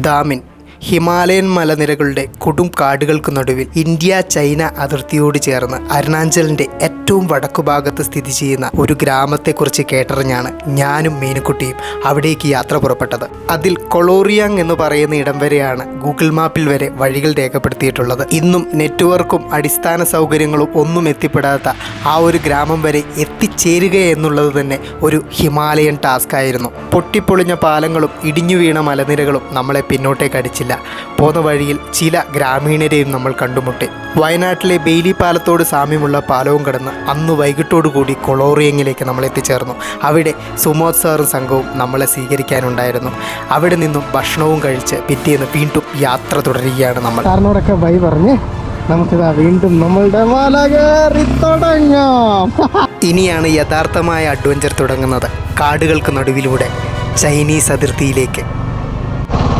ദാമിൻ Himalayan മലനിരകളുടെ കൊടും കാടുകൾക്ക് നടുവിൽ ഇന്ത്യ ചൈന അതിർത്തിയോട് ചേർന്ന് അരുണാചലിൻ്റെ ഏറ്റവും വടക്കുഭാഗത്ത് സ്ഥിതി ചെയ്യുന്ന ഒരു ഗ്രാമത്തെക്കുറിച്ച് കേട്ടറിഞ്ഞാണ് ഞാനും മീനുക്കുട്ടിയും അവിടേക്ക് യാത്ര പുറപ്പെട്ടത്. അതിൽ കൊളോറിയാങ് എന്ന് പറയുന്ന ഇടം വരെയാണ് ഗൂഗിൾ മാപ്പിൽ വരെ വഴികൾ രേഖപ്പെടുത്തിയിട്ടുള്ളത്. ഇന്നും നെറ്റ്വർക്കും അടിസ്ഥാന സൗകര്യങ്ങളും ഒന്നും എത്തിപ്പെടാത്ത ആ ഒരു ഗ്രാമം വരെ എത്തിച്ചേരുക എന്നുള്ളത് തന്നെ ഒരു ഹിമാലയൻ ടാസ്ക് ആയിരുന്നു. പൊട്ടിപ്പൊളിഞ്ഞ പാലങ്ങളും ഇടിഞ്ഞു വീണ മലനിരകളും നമ്മളെ പിന്നോട്ടേക്ക് അടിച്ചില്ല. പോന്ന വഴിയിൽ ചില ഗ്രാമീണരെയും നമ്മൾ കണ്ടുമുട്ടി. വയനാട്ടിലെ ബെയിലി പാലത്തോട് സാമ്യമുള്ള പാലവും കടന്ന് അന്ന് വൈകിട്ടോടുകൂടി കൊളോറിയങ്ങിലേക്ക് നമ്മൾ എത്തിച്ചേർന്നു. അവിടെ സുമോദ് സാറും സംഘവും നമ്മളെ സ്വീകരിക്കാനുണ്ടായിരുന്നു. അവിടെ നിന്നും ഭക്ഷണവും കഴിച്ച് പിറ്റേന്ന് വീണ്ടും യാത്ര തുടരുകയാണ് നമ്മൾ. സാറിനോടൊക്കെ ബൈ പറഞ്ഞ് നമുക്കിതാ വീണ്ടും നമ്മളുടെ മല കയറി തുടങ്ങാം. ഇനിയാണ് യഥാർത്ഥമായ അഡ്വഞ്ചർ തുടങ്ങുന്നത്. കാടുകൾക്ക് നടുവിലൂടെ ചൈനീസ് അതിർത്തിയിലേക്ക്.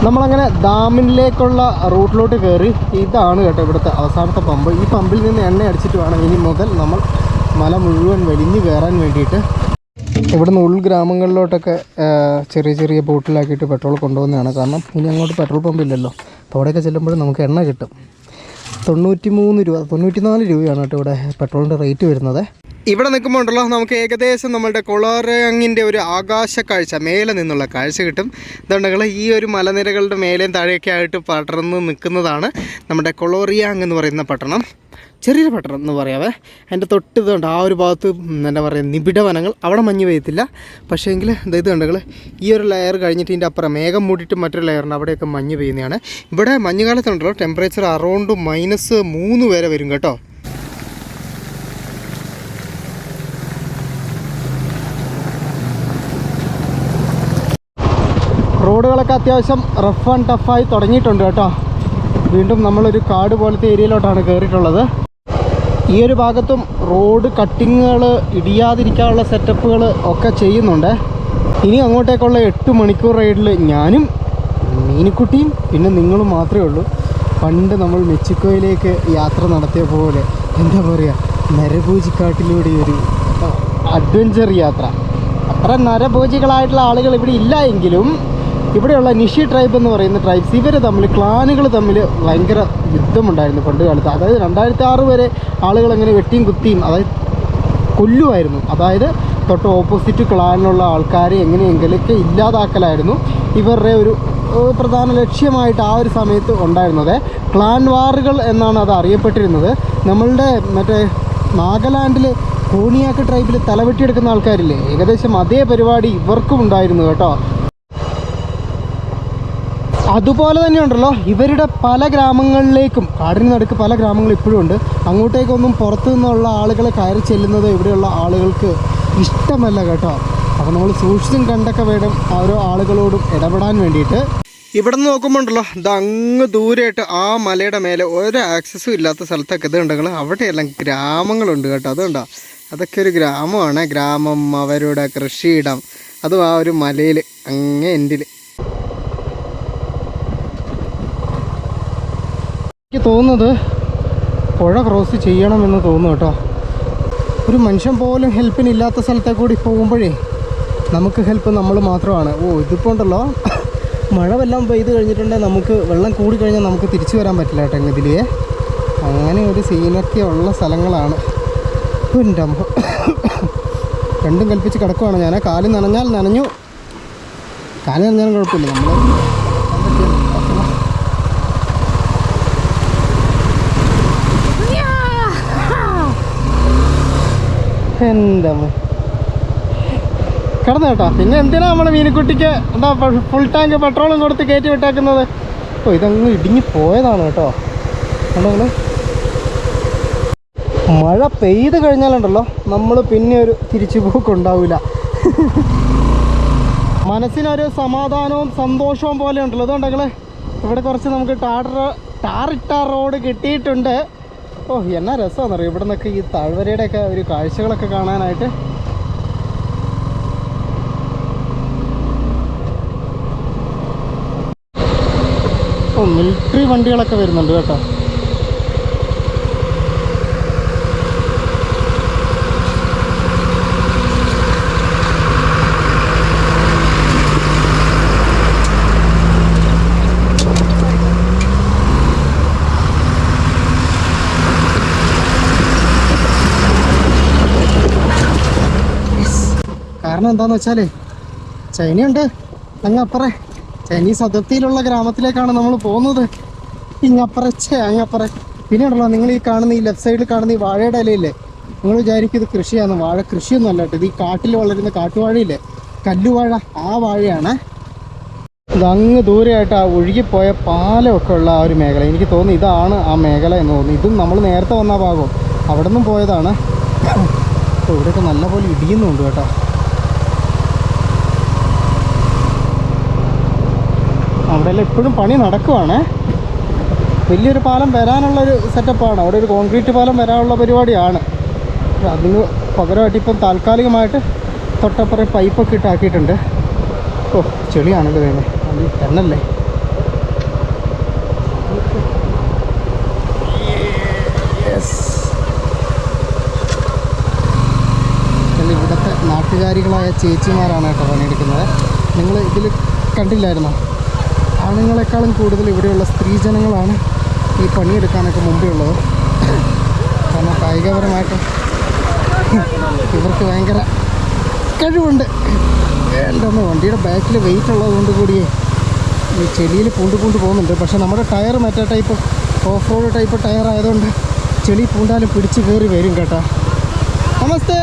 നമ്മളങ്ങനെ ഡാമിലേക്കുള്ള റൂട്ടിലോട്ട് കയറി. ഇതാണ് കേട്ടോ ഇവിടുത്തെ അവസാനത്തെ പമ്പ്. ഈ പമ്പിൽ നിന്ന് എണ്ണ അടിച്ചിട്ട് വേണം ഇനി മുതൽ നമ്മൾ മല മുഴുവൻ വലിഞ്ഞു കയറാൻ വേണ്ടിയിട്ട്. ഇവിടുന്ന് ഉൾഗ്രാമങ്ങളിലോട്ടൊക്കെ ചെറിയ ചെറിയ ബോട്ടിലാക്കിയിട്ട് പെട്രോൾ കൊണ്ടുപോകുന്നതാണ്. കാരണം ഇനി അങ്ങോട്ട് പെട്രോൾ പമ്പില്ലല്ലോ. അപ്പോൾ അവിടെയൊക്കെ ചെല്ലുമ്പോഴും നമുക്ക് എണ്ണ കിട്ടും. 94 രൂപയാണ് കേട്ടോ ഇവിടെ പെട്രോളിൻ്റെ റേറ്റ് വരുന്നത്. ഇവിടെ നിൽക്കുമ്പോൾ ഉണ്ടല്ലോ നമുക്ക് ഏകദേശം നമ്മളുടെ കൊളോറിയങ്ങിൻ്റെ ഒരു ആകാശ കാഴ്ച, മേലെ നിന്നുള്ള കാഴ്ച കിട്ടും. ഇതുണ്ടെങ്കിൽ ഈ ഒരു മലനിരകളുടെ മേലെയും താഴെയൊക്കെ ആയിട്ട് പടർന്ന് നിൽക്കുന്നതാണ് നമ്മുടെ കൊളോറിയാങ് എന്ന് പറയുന്ന പട്ടണം. ചെറിയൊരു പട്ടണം എന്ന് പറയാവേ. അതിൻ്റെ തൊട്ട് ഇതുണ്ട് ആ ഒരു ഭാഗത്ത് എന്താ പറയുക നിബിഡ വനങ്ങൾ. അവിടെ മഞ്ഞ് പെയ്യത്തില്ല. പക്ഷേ എങ്കിൽ ഇത് കണ്ടെങ്കിൽ ഈ ഒരു ലെയർ കഴിഞ്ഞിട്ട് ഇതിൻ്റെ അപ്പുറം മേഘം മൂടിയിട്ട് മറ്റൊരു ലെയറുണ്ട്, അവിടെയൊക്കെ മഞ്ഞ് പെയ്യുന്നതാണ്. ഇവിടെ മഞ്ഞുകാലത്തുണ്ടല്ലോ ടെമ്പറേച്ചർ അറൗണ്ട് -3 വരെ വരും കേട്ടോ. റോഡുകളൊക്കെ അത്യാവശ്യം റഫ് ആൻഡ് ടഫായി തുടങ്ങിയിട്ടുണ്ട് കേട്ടോ. വീണ്ടും നമ്മളൊരു കാട് പോലത്തെ ഏരിയയിലോട്ടാണ് കയറിയിട്ടുള്ളത്. ഈ ഒരു ഭാഗത്തും റോഡ് കട്ടിങ്ങുകൾ ഇടിയാതിരിക്കാനുള്ള സെറ്റപ്പുകൾ ഒക്കെ ചെയ്യുന്നുണ്ട്. ഇനി അങ്ങോട്ടേക്കുള്ള 8 മണിക്കൂർ റൈഡിൽ ഞാനും മീനുക്കുട്ടിയും പിന്നെ നിങ്ങളും മാത്രമേ ഉള്ളൂ. പണ്ട് നമ്മൾ മെക്സിക്കോയിലേക്ക് യാത്ര നടത്തിയ പോലെ എന്താ പറയുക, നരഭോജിക്കാട്ടിലൂടെ ഒരു അഡ്വഞ്ചർ യാത്ര. അത്ര നരഭോജികളായിട്ടുള്ള ആളുകൾ ഇവിടെ ഇല്ല എങ്കിലും ഇവിടെയുള്ള നിഷി ട്രൈബ് എന്ന് പറയുന്ന ട്രൈബ്സ്, ഇവർ തമ്മിൽ ക്ലാനുകൾ തമ്മിൽ ഭയങ്കര യുദ്ധമുണ്ടായിരുന്നു പണ്ട് കാലത്ത്. അതായത് 2006 വരെ ആളുകൾ അങ്ങനെ വെട്ടിയും കുത്തിയും അതായത് കൊല്ലുമായിരുന്നു. അതായത് തൊട്ട് ഓപ്പോസിറ്റ് ക്ലാനിലുള്ള ആൾക്കാരെ എങ്ങനെയെങ്കിലൊക്കെ ഇല്ലാതാക്കലായിരുന്നു ഇവരുടെ ഒരു പ്രധാന ലക്ഷ്യമായിട്ട് ആ ഒരു സമയത്ത് ഉണ്ടായിരുന്നത്. ക്ലാൻ വാറുകൾ എന്നാണ് അത് അറിയപ്പെട്ടിരുന്നത്. നമ്മളുടെ മറ്റേ നാഗാലാൻഡിൽ കോണിയാക്ക് ട്രൈബിൽ തലവെട്ടിയെടുക്കുന്ന ആൾക്കാരില്ലേ, ഏകദേശം അതേ പരിപാടി ഇവർക്കും ഉണ്ടായിരുന്നു കേട്ടോ. അതുപോലെ തന്നെ ഉണ്ടല്ലോ ഇവരുടെ പല ഗ്രാമങ്ങളിലേക്കും, കാടിന് നടുക്ക് പല ഗ്രാമങ്ങളും ഇപ്പോഴും ഉണ്ട്. അങ്ങോട്ടേക്കൊന്നും പുറത്തു നിന്നുള്ള ആളുകൾ കയറി ചെല്ലുന്നത് ഇവിടെയുള്ള ആളുകൾക്ക് ഇഷ്ടമല്ല കേട്ടോ. അപ്പോൾ നമ്മൾ സൂക്ഷിച്ചും കണ്ടൊക്കെ വേണം ഓരോ ആളുകളോടും ഇടപെടാൻ വേണ്ടിയിട്ട്. ഇവിടെ നിന്ന് നോക്കുമ്പോൾ ഉണ്ടല്ലോ ഇത് അങ്ങ് ദൂരെയായിട്ട് ആ മലയുടെ മേലെ ഒരു ആക്സസും ഇല്ലാത്ത സ്ഥലത്തൊക്കെ ഇത് ഉണ്ടെങ്കിൽ അവിടെയെല്ലാം ഗ്രാമങ്ങളുണ്ട് കേട്ടോ. അതുകൊണ്ടോ അതൊക്കെ ഒരു ഗ്രാമമാണ്. ഗ്രാമം, അവരുടെ കൃഷിയിടം, അതും ആ ഒരു മലയിൽ അങ്ങേ എൻഡിൽ. എനിക്ക് തോന്നുന്നത് പുഴ ക്രോസ് ചെയ്യണമെന്ന് തോന്നുന്നു കേട്ടോ. ഒരു മനുഷ്യൻ പോലും ഹെൽപ്പിനില്ലാത്ത സ്ഥലത്തെ കൂടി പോകുമ്പോഴേ നമുക്ക് ഹെൽപ്പ് നമ്മൾ മാത്രമാണ്. ഇതിപ്പോൾ ഉണ്ടല്ലോ മഴ വെള്ളം പെയ്ത് കഴിഞ്ഞിട്ടുണ്ടെങ്കിൽ നമുക്ക് വെള്ളം കൂടിക്കഴിഞ്ഞാൽ നമുക്ക് തിരിച്ചു വരാൻ പറ്റില്ല കേട്ടോ ഇതിലേ. അങ്ങനെ ഒരു സീനൊക്കെ ഉള്ള സ്ഥലങ്ങളാണ്. എൻ്റെ അമ്മ രണ്ടും കൽപ്പിച്ച് കിടക്കുവാണ് ഞാൻ. കാല് നനഞ്ഞു, കാല് നനഞ്ഞാലും കുഴപ്പമില്ല, നമ്മൾ എന്താ കിടന്നു കേട്ടോ. പിന്നെ എന്തിനാ നമ്മൾ മീനുക്കുട്ടിക്ക് എന്താ ഫുൾ ടാങ്ക് പെട്രോളും കൊടുത്ത് കയറ്റി വിട്ടേക്കുന്നത്? ഇതങ്ങ് ഇടിഞ്ഞ് പോയതാണ് കേട്ടോ. അതുകൊണ്ട് മഴ പെയ്ത് കഴിഞ്ഞാലുണ്ടല്ലോ നമ്മൾ പിന്നെ ഒരു തിരിച്ചുപോക്കുണ്ടാവില്ല. മനസ്സിനൊരു സമാധാനവും സന്തോഷവും പോലെ ഉണ്ടല്ലോ. അതുകൊണ്ടെങ്കിൽ ഇവിടെ കുറച്ച് നമുക്ക് ടാറിട്ട റോഡ് കിട്ടിയിട്ടുണ്ട്. എന്നാ രസമാണെന്നറിയോ ഇവിടെ നിന്നൊക്കെ ഈ താഴ്വരയുടെയൊക്കെ ഒരു കാഴ്ചകളൊക്കെ കാണാനായിട്ട്. മിലിറ്ററി വണ്ടികളൊക്കെ വരുന്നുണ്ട് കേട്ടോ. എന്താണെന്ന് വെച്ചാൽ ചൈനയുണ്ട് അങ്ങപ്പറേ. ചൈനീസ് അതിർത്തിയിലുള്ള ഗ്രാമത്തിലേക്കാണ് നമ്മൾ പോകുന്നത്. അങ്ങപ്പറേ. പിന്നെ ഉണ്ടല്ലോ, നിങ്ങൾ ഈ കാണുന്ന ഈ ലെഫ്റ്റ് സൈഡിൽ കാണുന്ന ഈ വാഴയുടെ ഇലയില്ലേ, നിങ്ങൾ വിചാരിക്കും ഇത് കൃഷിയാണ്. വാഴ കൃഷിയൊന്നും അല്ല കേട്ടോ. ഇത് ഈ കാട്ടിൽ വളരുന്ന കാട്ടുവാഴയില്ലേ, കല്ലുവാഴ, ആ വാഴയാണ്. ഇതങ്ങ് ദൂരെയായിട്ട് ആ ഒഴുകിപ്പോയ പാലമൊക്കെ ഉള്ള ആ ഒരു മേഖല, എനിക്ക് തോന്നുന്നു ഇതാണ് ആ മേഖല എന്ന് തോന്നുന്നു. ഇതും നമ്മൾ നേരത്തെ വന്ന ഭാഗം അവിടെ നിന്നും പോയതാണ്. അപ്പോൾ ഇവിടെയൊക്കെ നല്ലപോലെ ഇടിയുന്നുണ്ട് കേട്ടോ. അവിടെയെല്ലാം ഇപ്പോഴും പണി നടക്കുവാണ്. വലിയൊരു പാലം വരാനുള്ളൊരു സെറ്റപ്പാണ്. അവിടെ ഒരു കോൺക്രീറ്റ് പാലം വരാനുള്ള പരിപാടിയാണ്. അതിന് പകരമായിട്ട് ഇപ്പം താൽക്കാലികമായിട്ട് തൊട്ടപ്പുറം പൈപ്പൊക്കെ ഇട്ടാക്കിയിട്ടുണ്ട്. ഓ, ചെളിയാണല്ലോ വേണേ, അത് തെന്നല്ലേ. ഇവിടുത്തെ നാട്ടുകാരികളായ ചേച്ചിമാരാണ് കേട്ടോ പണിയെടുക്കുന്നത്. നിങ്ങൾ ഇതിൽ കണ്ടില്ലായിരുന്നോ? ആണുങ്ങളെക്കാളും കൂടുതൽ ഇവിടെയുള്ള സ്ത്രീജനങ്ങളാണ് ഈ പണിയെടുക്കാനൊക്കെ മുമ്പേ ഉള്ളത്. കാരണം കായികപരമായിട്ട് ഇവർക്ക് ഭയങ്കര കഴിവുണ്ട്. എന്താണ് വണ്ടിയുടെ ബാക്കിൽ വെയിറ്റ് ഉള്ളത് കൊണ്ട് കൂടിയേ ഈ ചെളിയിൽ പൂണ്ട് പോകുന്നുണ്ട്. പക്ഷേ നമ്മുടെ ടയർ മറ്റേ type of road type tyre ആയതുകൊണ്ട് ചെളി പൂണ്ടാലും പിടിച്ച് കയറി വരും കേട്ടോ. നമസ്തേ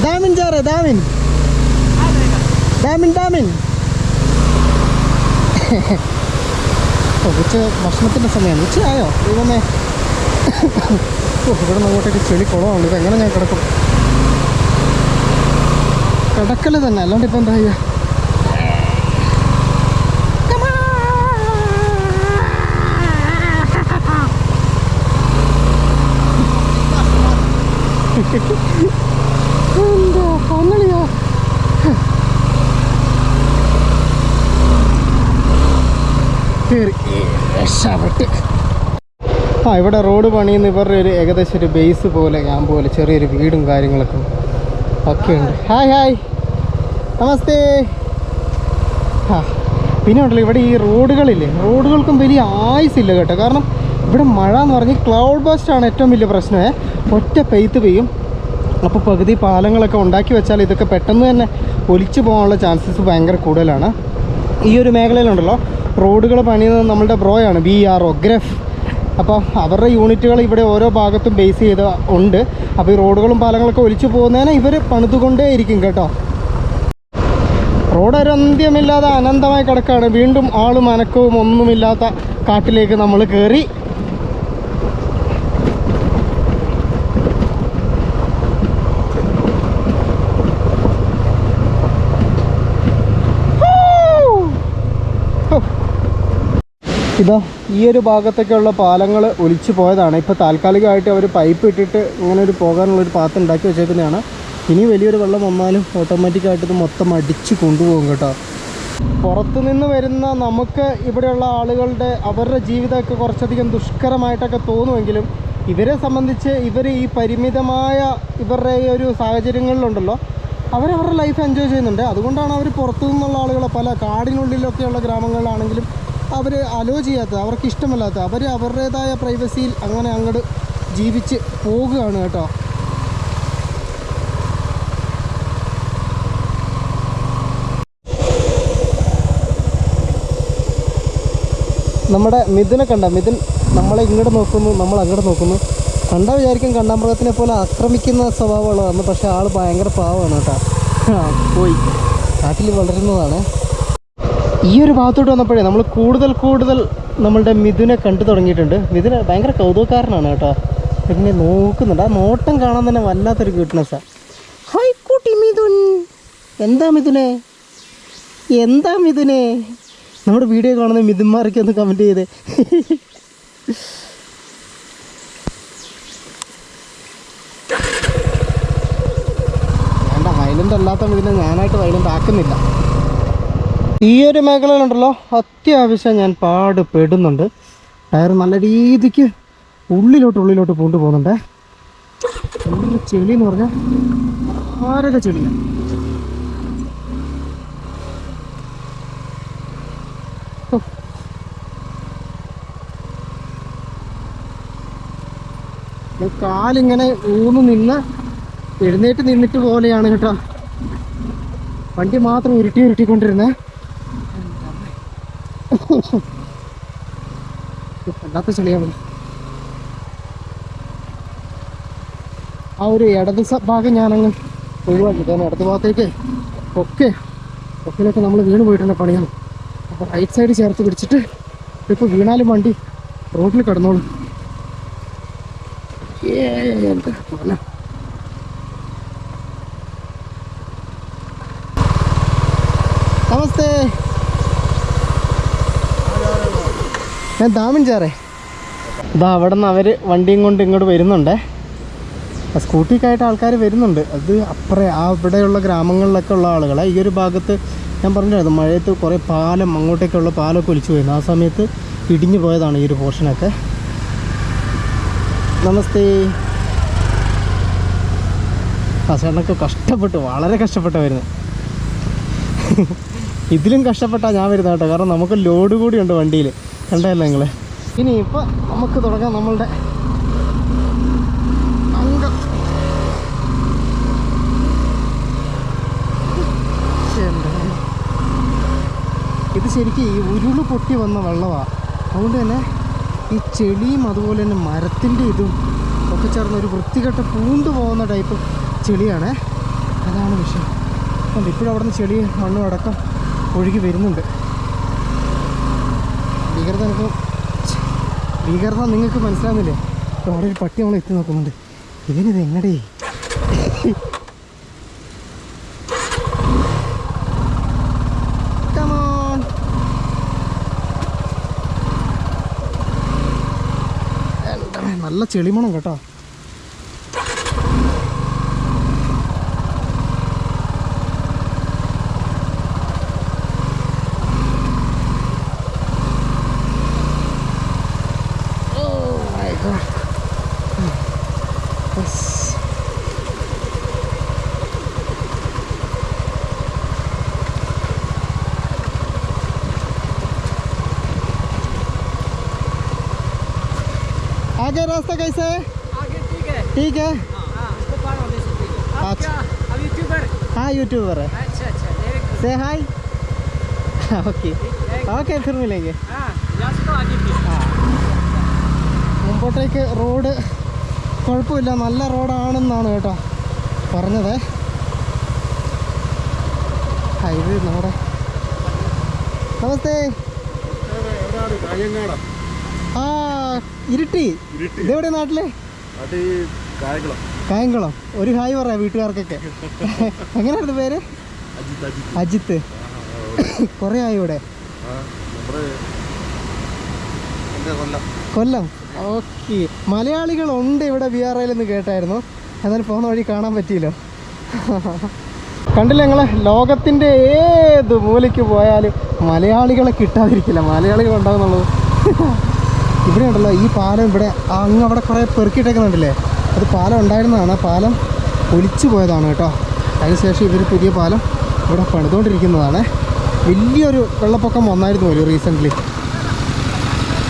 ദാമിൻ ജാറേ, ദാമിൻ ദാമിൻ ദാമിൻ. ഉച്ച ഭക്ഷണത്തിൻ്റെ സമയമാണ്. ഉച്ചയായോ ദൈവമേ? ഇവിടെ നിന്ന് അങ്ങോട്ടേക്ക് ചെളി കുളമാണ്. ഇതെങ്ങനെ ഞാൻ കിടക്കും? കിടക്കല് തന്നെ, അല്ലാണ്ട് ഇപ്പം എന്താ ചെയ്യുക? എന്താ പന്നളിയാ? രക്ഷപ്പെട്ട്. ഇവിടെ റോഡ് പണിയുന്ന ഇവരുടെ ഒരു ഏകദേശം ഒരു ബേസ് പോലെ ക്യാമ്പ് പോലെ ചെറിയൊരു വീടും കാര്യങ്ങളൊക്കെ ഒക്കെയുണ്ട്. ഹായ് നമസ്തേ. പിന്നെ ഉണ്ടല്ലോ ഇവിടെ ഈ റോഡുകളില്ലേ, റോഡുകൾക്കും വലിയ ആയുസില്ല കേട്ടോ. കാരണം ഇവിടെ മഴ എന്ന് പറഞ്ഞാൽ ക്ലൗഡ് ബസ്റ്റാണ് ഏറ്റവും വലിയ പ്രശ്നമേ. ഒറ്റ പെയ്ത്ത് പെയ്യും. അപ്പോൾ പകുതി പാലങ്ങളൊക്കെ ഉണ്ടാക്കി വെച്ചാൽ ഇതൊക്കെ പെട്ടെന്ന് തന്നെ ഒലിച്ചു പോകാനുള്ള ചാൻസസ് ഭയങ്കര കൂടുതലാണ്. ഈ ഒരു മേഖലയിലുണ്ടല്ലോ റോഡുകൾ പണിയുന്നത് നമ്മളുടെ ബ്രോയാണ്, BRO ഗ്രഫ്. അപ്പോൾ അവരുടെ യൂണിറ്റുകൾ ഇവിടെ ഓരോ ഭാഗത്തും ബേസ് ചെയ്ത് ഉണ്ട്. അപ്പോൾ ഈ റോഡുകളും പാലങ്ങളൊക്കെ ഒലിച്ചു പോകുന്നതിന് ഇവർ പണിതുകൊണ്ടേ ഇരിക്കും കേട്ടോ. റോഡ് ഒരു അന്ത്യമില്ലാതെ അനന്തമായി കിടക്കുകയാണ്. വീണ്ടും ആളും അനക്കവും ഒന്നുമില്ലാത്ത കാട്ടിലേക്ക് നമ്മൾ കയറി. ഇതാ ഈ ഒരു ഭാഗത്തൊക്കെയുള്ള പാലങ്ങൾ ഒലിച്ചു പോയതാണ്. ഇപ്പോൾ താൽക്കാലികമായിട്ട് അവർ പൈപ്പ് ഇട്ടിട്ട് ഇങ്ങനെ ഒരു പോകാനുള്ളൊരു പാത്ത് ഉണ്ടാക്കി വെച്ചേക്കുന്നതാണ്. ഇനി വലിയൊരു വെള്ളം വന്നാലും ഓട്ടോമാറ്റിക്കായിട്ട് ഇത് മൊത്തം അടിച്ച് കൊണ്ടുപോകും കേട്ടോ. പുറത്തുനിന്ന് വരുന്ന നമുക്ക് ഇവിടെയുള്ള ആളുകളുടെ അവരുടെ ജീവിതമൊക്കെ കുറച്ചധികം ദുഷ്കരമായിട്ടൊക്കെ തോന്നുമെങ്കിലും ഇവരെ സംബന്ധിച്ച് ഇവർ ഈ പരിമിതമായ ഇവരുടെ ഈ ഒരു സാഹചര്യങ്ങളിലുണ്ടല്ലോ അവരവരുടെ ലൈഫ് എൻജോയ് ചെയ്യുന്നുണ്ട്. അതുകൊണ്ടാണ് അവർ പുറത്തു നിന്നുള്ള ആളുകളെ പല കാടിനുള്ളിലൊക്കെയുള്ള ഗ്രാമങ്ങളിലാണെങ്കിലും അവർ അലോ ചെയ്യാത്തത്, അവർക്ക് ഇഷ്ടമല്ലാത്തത്. അവർ അവരുടേതായ പ്രൈവസിയിൽ അങ്ങനെ അങ്ങോട്ട് ജീവിച്ച് പോകുകയാണ് കേട്ടോ. നമ്മുടെ മിഥുനെ കണ്ട, മിഥുൻ നമ്മളെ ഇങ്ങോട്ട് നോക്കുന്നു, നമ്മൾ അങ്ങോട്ട് നോക്കുന്നു. കണ്ടാൽ വിചാരിക്കും കണ്ടാമൃഗത്തിനെ പോലെ ആക്രമിക്കുന്ന സ്വഭാവമുള്ളതാണ്. പക്ഷേ ആൾ ഭയങ്കര പാവമാണ് കേട്ടോ. പോയി കാട്ടിൽ വളരുന്നതാണ്. ഈ ഒരു ഭാഗത്തോട്ട് വന്നപ്പോഴേ നമ്മൾ കൂടുതൽ നമ്മളുടെ മിഥുനെ കണ്ടു തുടങ്ങിയിട്ടുണ്ട്. മിഥുന് ഭയങ്കര കൗതുകക്കാരനാണ് കേട്ടോ. ഇങ്ങനെ നോക്കുന്നുണ്ട്. ആ നോട്ടം കാണാൻ തന്നെ വല്ലാത്തൊരു ക്യൂട്ട്നെസ്സാണ്. ഹായ് കുട്ടി മിഥുൻ. എന്താ മിഥുനെ? നമ്മുടെ വീഡിയോ കാണുന്ന മിഥുന്മാരൊക്കെ ഒന്ന് കമൻറ്റ് ചെയ്തേ. വേണ്ട, വയലൻ്റ് അല്ലാത്ത മിഥുനെ ഞാനായിട്ട് വയലൻ്റ് ആക്കുന്നില്ല. ഈ ഒരു മേഖലയിലുണ്ടല്ലോ അത്യാവശ്യം ഞാൻ പാടുപെടുന്നുണ്ട്. ടയർ നല്ല രീതിക്ക് ഉള്ളിലോട്ട് പൂണ്ടു പോകുന്നുണ്ട്. ചെളി എന്ന് പറഞ്ഞാൽ ആരൊക്കെ ചെളിയാണ്. കാലിങ്ങനെ ഊന്നു നിന്ന് എഴുന്നേറ്റ് നിന്നിട്ട് പോലെയാണ് കേട്ടോ. വണ്ടി മാത്രം ഉരുട്ടിക്കൊണ്ടിരുന്നേ. വല്ലാത്ത ചെളിയാണ്. ആ ഒരു ഇടത് ഭാഗം ഞാനങ്ങ് ഒഴിവാക്കി. കാരണം ഇടത് ഭാഗത്തേക്ക് ഒക്കിലൊക്കെ നമ്മൾ വീണ് പോയിട്ടുള്ള പണിയാണ്. അപ്പോൾ റൈറ്റ് സൈഡ് ചേർത്ത് പിടിച്ചിട്ട് ഇപ്പോൾ വീണാലും വണ്ടി റോഡിൽ കിടന്നോളും. നമസ്തേ, ഞാൻ ദാമിൻ ചാറേ. ഇതാ അവിടെ നിന്ന് അവർ വണ്ടിയും കൊണ്ട് ഇങ്ങോട്ട് വരുന്നുണ്ടേ. സ്കൂട്ടിക്കായിട്ട് ആൾക്കാർ വരുന്നുണ്ട്. അത് അവിടെയുള്ള ഗ്രാമങ്ങളിലൊക്കെ ഉള്ള ആളുകളെ. ഈ ഒരു ഭാഗത്ത് ഞാൻ പറഞ്ഞിരുന്നു മഴയത്ത് കുറേ പാലം, അങ്ങോട്ടേക്കുള്ള പാലമൊക്കെ ഒലിച്ചു പോയിരുന്നു. ആ സമയത്ത് ഇടിഞ്ഞു പോയതാണ് ഈ ഒരു പോർഷനൊക്കെ. നമസ്തേ. ആ ചേട്ടനൊക്കെ കഷ്ടപ്പെട്ടു, വളരെ കഷ്ടപ്പെട്ടാണ് വരുന്നത്. ഇതിലും കഷ്ടപ്പെട്ടാണ് ഞാൻ വരുന്നത് കേട്ടോ. കാരണം നമുക്ക് ലോഡ് കൂടിയുണ്ട് വണ്ടിയിൽ, കണ്ടല്ലോ നിങ്ങൾ. ഇനി ഇപ്പോൾ നമുക്ക് തുടങ്ങാം നമ്മളുടെ അംഗം. ഇത് ശരിക്കും ഈ ഉരുള് പൊട്ടി വന്ന വെള്ളമാണ്. അതുകൊണ്ട് തന്നെ ഈ ചെളിയും അതുപോലെ തന്നെ മരത്തിൻ്റെ ഇതും ഒക്കെ ചേർന്ന് ഒരു വൃത്തികെട്ട പൂണ്ടു പോകുന്ന ടൈപ്പ് ചെളിയാണ്. അതാണ് വിഷയം. അപ്പം ഇപ്പോഴും അവിടെ നിന്ന് ചെളി മണ്ണും അടക്കം ഒഴുകി വരുന്നുണ്ട്. ഭീകരത നിങ്ങൾക്ക് മനസ്സിലാകുന്നില്ലേ? അപ്പോൾ അവിടെ ഒരു പട്ടി നമ്മൾ എത്തി നോക്കുന്നുണ്ട്. ഇതിനിത് എങ്ങടേ? നല്ല ചെളിമണം കേട്ടോ. आगे रास्ता कैसा है? आगे ठीक है। इसको पार होने से ठीक है। आप अच्छा। क्या अब यूट्यूबर? हाँ यूट्यूबर है। अच्छा मेरे को से हाय। ओके ओके फिर मिलेंगे. यहाँ से तो आगे भी മുമ്പോട്ടേക്ക് റോഡ് കുഴപ്പമില്ല, നല്ല റോഡാണെന്നാണ് കേട്ടോ പറഞ്ഞത്. ഹൈവേ നമ്മുടെ. നമസ്തേ. ആ ഇരിട്ടി. ഇതെവിടെ നാട്ടിലെ? കായംകുളം. ഒരു ഹായ് പറയാം വീട്ടുകാർക്കൊക്കെ. എങ്ങനെയായിരുന്നു പേര്? അജിത്ത്. കുറേ ആയി ഇവിടെ? കൊല്ലം. ഓക്കെ. മലയാളികളുണ്ട് ഇവിടെ BRIയിൽ നിന്ന് കേട്ടായിരുന്നു. എന്നാലും പോകുന്ന വഴി കാണാൻ പറ്റിയല്ലോ. കണ്ടില്ല നിങ്ങൾ, ലോകത്തിൻ്റെ ഏത് മൂലയ്ക്ക് പോയാലും മലയാളികളെ കിട്ടാതിരിക്കില്ല. മലയാളികൾ ഉണ്ടാകുന്നുള്ളത്. ഇവിടെ ഉണ്ടല്ലോ ഈ പാലം. ഇവിടെ അങ്ങ് അവിടെ കുറേ പെറുക്കിയിട്ടേക്കുന്നുണ്ടല്ലേ, അത് പാലം ഉണ്ടായിരുന്നതാണ്. പാലം ഒലിച്ചു പോയതാണ് കേട്ടോ. അതിനുശേഷം ഇവർ പുതിയ പാലം ഇവിടെ പണിതുകൊണ്ടിരിക്കുന്നതാണ്. വലിയൊരു വെള്ളപ്പൊക്കം വന്നായിരുന്നു ഒരു റീസെൻ്റ്ലി.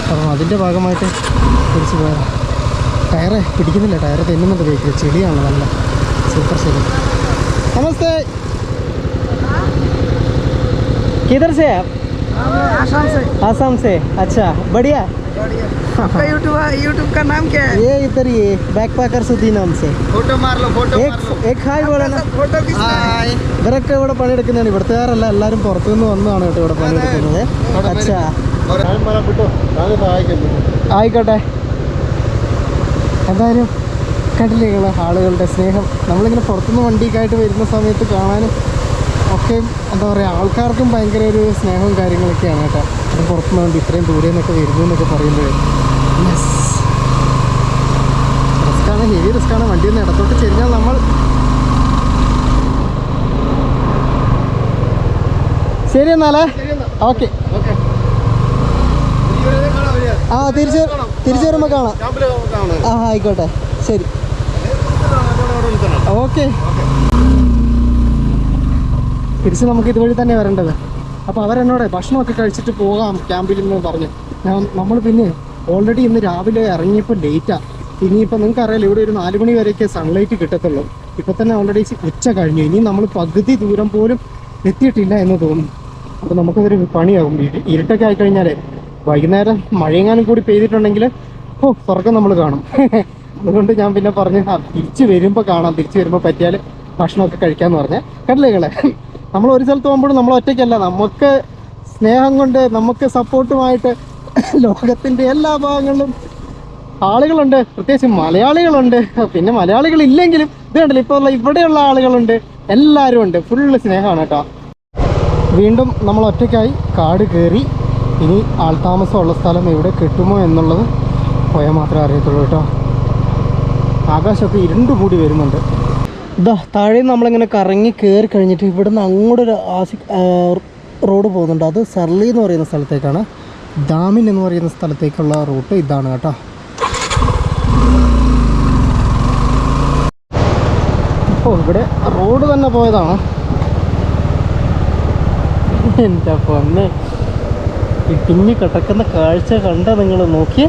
അപ്പം അതിൻ്റെ ഭാഗമായിട്ട് ഒലിച്ചു പോയതാണ്. ടയറ് പിടിക്കുന്നില്ല, ടയറ് തെന്നുന്നുണ്ട് ബൈക്കിൽ. ചെളിയാണ് നല്ല സൂപ്പർ ചെളി. നമസ്തേ. किधर से आप? आसाम से। आसाम से. अच्छा बढ़िया. आपका यूट्यूब का नाम क्या है? ये इधर ये बैकपैकर सुधी नाम से. फोटो मार लो, फोटो एक हाയ് बोला ना. फोटो ഇവരൊക്കെ ഇവിടെ പണിയെടുക്കുന്നതാണ്. ഇവിടുത്തുകാരല്ല, എല്ലാവരും പുറത്തുനിന്ന് വന്നതാണ് കേട്ടോ ഇവിടെ പണിയെടുക്കുന്നത്. അച്ഛാ ആയിക്കോട്ടെ. എന്തായാലും കണ്ടില്ലേ നിങ്ങൾ ആളുകളുടെ സ്നേഹം. നമ്മളിങ്ങനെ പുറത്തുനിന്ന് വണ്ടിക്കായിട്ട് വരുന്ന സമയത്ത് കാണാനും ഒക്കെ എന്താ പറയുക, ആൾക്കാർക്കും ഭയങ്കര ഒരു സ്നേഹവും കാര്യങ്ങളൊക്കെയാണ് കേട്ടോ. അത് പുറത്തുനിന്ന് വണ്ടി ഇത്രയും ദൂരെ നിന്നൊക്കെ വരുന്നു എന്നൊക്കെ പറയുമ്പോഴേ റിസ്ക്കാണ്, ഹെവി റിസ്ക്കാണ്. വണ്ടിയിൽ നിന്ന് ഇടത്തോട്ട് ചെരിഞ്ഞാൽ നമ്മൾ. ശരി എന്നാലേ. ഓക്കെ. ആ തിരിച്ചു വരുമ്പോൾ കാണാം. ആ ആയിക്കോട്ടെ ശരി. ഓക്കെ. തിരിച്ച് നമുക്ക് ഇതുവഴി തന്നെ വരേണ്ടത്. അപ്പോൾ അവരെന്നോട് ഭക്ഷണമൊക്കെ കഴിച്ചിട്ട് പോകാം ക്യാമ്പിൽ നിന്ന് പറഞ്ഞു. നമ്മൾ പിന്നെ ഓൾറെഡി ഇന്ന് രാവിലെ ഇറങ്ങിയപ്പോൾ ലേറ്റാണ്. ഇനിയിപ്പോൾ നിങ്ങൾക്ക് അറിയാലോ ഇവിടെ ഒരു 4 മണി വരെയൊക്കെ സൺലൈറ്റ് കിട്ടത്തുള്ളൂ. ഇപ്പം തന്നെ ഓൾറെഡി ഉച്ച കഴിഞ്ഞു. ഇനി നമ്മൾ പകുതി ദൂരം പോലും എത്തിയിട്ടില്ല എന്ന് തോന്നുന്നു. അപ്പോൾ നമുക്കതൊരു പണിയാകും. ഇരുട്ടൊക്കെ ആയിക്കഴിഞ്ഞാൽ വൈകുന്നേരം മഴയെങ്ങാനും കൂടി പെയ്തിട്ടുണ്ടെങ്കിൽ സ്വർഗം നമ്മൾ കാണും. അതുകൊണ്ട് ഞാൻ പിന്നെ പറഞ്ഞു തിരിച്ച് വരുമ്പോൾ കാണാം, തിരിച്ച് വരുമ്പോൾ പറ്റിയാൽ ഭക്ഷണമൊക്കെ കഴിക്കാമെന്ന് പറഞ്ഞാൽ. കണ്ടില്ലേ നമ്മൾ ഒരു സ്ഥലത്ത് പോകുമ്പോഴും നമ്മൾ ഒറ്റയ്ക്കല്ല, നമുക്ക് സ്നേഹം കൊണ്ട് നമുക്ക് സപ്പോർട്ടുമായിട്ട് ലോകത്തിൻ്റെ എല്ലാ ഭാഗങ്ങളിലും ആളുകളുണ്ട്. പ്രത്യേകിച്ച് മലയാളികളുണ്ട്. പിന്നെ മലയാളികളില്ലെങ്കിലും ഇത് കണ്ടില്ല, ഇപ്പോൾ ഇവിടെയുള്ള ആളുകളുണ്ട്, എല്ലാവരും ഉണ്ട്. ഫുള്ള് സ്നേഹമാണ് കേട്ടോ. വീണ്ടും നമ്മൾ ഒറ്റയ്ക്കായി കാട് കയറി. ഇനി ആൾതാമസമുള്ള സ്ഥലം എവിടെ കിട്ടുമോ എന്നുള്ളത് പോയാൽ മാത്രമേ അറിയത്തുള്ളൂ കേട്ടോ. ആകാശമൊക്കെ ഇരുണ്ട് കൂടി വരുന്നുണ്ട്. ഇതാ താഴെ നമ്മളിങ്ങനെ കറങ്ങി കയറി കഴിഞ്ഞിട്ട് ഇവിടെ നിന്ന് അങ്ങോട്ടൊരു റോഡ് പോകുന്നുണ്ട്. അത് സർലി എന്ന് പറയുന്ന സ്ഥലത്തേക്കാണ്. ഡാമിൻ എന്ന് പറയുന്ന സ്ഥലത്തേക്കുള്ള റൂട്ട് ഇതാണ് കേട്ടോ. ഇവിടെ റോഡ് തന്നെ പോയതാണ്. എൻ്റെ പൊന്നെ, ഈ പിഞ്ഞ് കിടക്കുന്ന കാഴ്ച കണ്ട നിങ്ങൾ നോക്കി.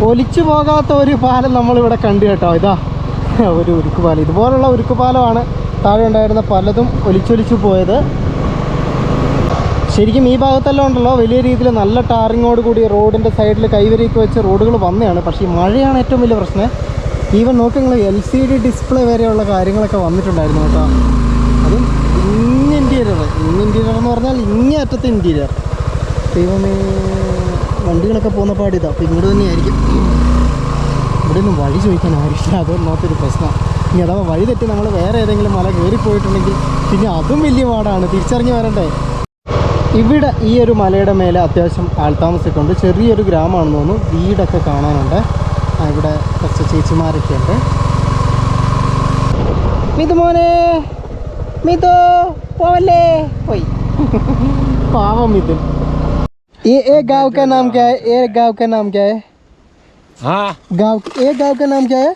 ഒലിച്ചു പോകാത്ത ഒരു പാലം നമ്മളിവിടെ കണ്ടു കേട്ടോ. ഇതാ ഒരു ഉരുക്കുപാലം. ഇതുപോലുള്ള ഉരുക്കുപാലമാണ് താഴെ ഉണ്ടായിരുന്ന പലതും ഒലിച്ചൊലിച്ചു പോയത്. ശരിക്കും ഈ ഭാഗത്തെല്ലാം ഉണ്ടല്ലോ വലിയ രീതിയിൽ നല്ല ടാറിങ്ങോട് കൂടി റോഡിൻ്റെ സൈഡിൽ കൈവരിയൊക്കെ വെച്ച് റോഡുകൾ വന്നതാണ്. പക്ഷേ ഈ മഴയാണ് ഏറ്റവും വലിയ പ്രശ്നം. ഈവൻ നോക്കി നിങ്ങൾ LCD ഡിസ്പ്ലേ വരെയുള്ള കാര്യങ്ങളൊക്കെ വന്നിട്ടുണ്ടായിരുന്നു കേട്ടോ. അതും ഇൻറ്റീരിയർ എന്ന് പറഞ്ഞാൽ ഇങ്ങേ അറ്റത്തെ ഇൻറ്റീരിയർ. ദൈവമേ, വണ്ടികളൊക്കെ പോകുന്ന പാടിതാ. അപ്പോൾ ഇങ്ങോട്ട് തന്നെയായിരിക്കും. ഇവിടെ ഒന്നും വഴി ചോദിക്കാൻ ആരില്ല, അതൊന്നാമത്തൊരു പ്രശ്നമാണ്. ഇനി അഥവാ വഴി തെറ്റി നമ്മൾ വേറെ ഏതെങ്കിലും മല കയറിപ്പോയിട്ടുണ്ടെങ്കിൽ പിന്നെ അതും വലിയ പാടാണ്, തിരിച്ചറിഞ്ഞ് വരണ്ടേ. ഇവിടെ ഈ ഒരു മലയുടെ മേലെ അത്യാവശ്യം ആൾത്താമസമൊക്കെ ഉണ്ട്. ചെറിയൊരു ഗ്രാമമാണെന്ന് തോന്നുന്നു. വീടൊക്കെ കാണാനുണ്ട്. ഇവിടെ കുറച്ച് ചേച്ചിമാരൊക്കെ ഉണ്ട്. മിതു മോനെ, മിതു പോവല്ലേ, പോയി. പാവം മിഥുൻ. ये गांव का नाम क्या है? ये गांव का नाम क्या है? हाँ, ये गांव का नाम क्या है?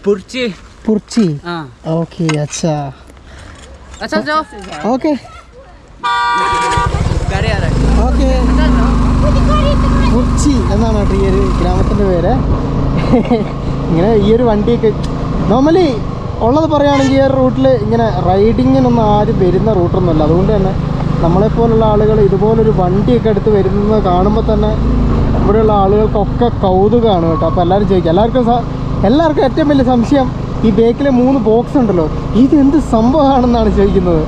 पुर्ची। पुर्ची। हाँ। ओके, अच्छा जाओ। ओके गाड़ी आ रहा है। ഓക്കെ. പുർച്ചി എന്നാണ് കേട്ടോ ഈ ഒരു ഗ്രാമത്തിൻ്റെ പേര്. ഇങ്ങനെ ഈ ഒരു വണ്ടിയൊക്കെ നോർമലി ഉള്ളത് പറയുകയാണെങ്കിൽ ഈ ഒരു റൂട്ടിൽ ഇങ്ങനെ റൈഡിങ്ങിനൊന്നും ആരും വരുന്ന റൂട്ടൊന്നുമല്ല. അതുകൊണ്ട് തന്നെ നമ്മളെപ്പോലുള്ള ആളുകൾ ഇതുപോലൊരു വണ്ടിയൊക്കെ എടുത്ത് വരുന്നത് കാണുമ്പോൾ തന്നെ ഇവിടെയുള്ള ആളുകൾക്കൊക്കെ കൗതുകമാണ് കേട്ടോ. അപ്പോൾ എല്ലാവരും ചോദിക്കും, എല്ലാവർക്കും ഏറ്റവും വലിയ സംശയം ഈ ബേക്കിലെ 3 ബോക്സ് ഉണ്ടല്ലോ, ഇത് എന്ത് സംഭവമാണെന്നാണ് ചോദിക്കുന്നത്.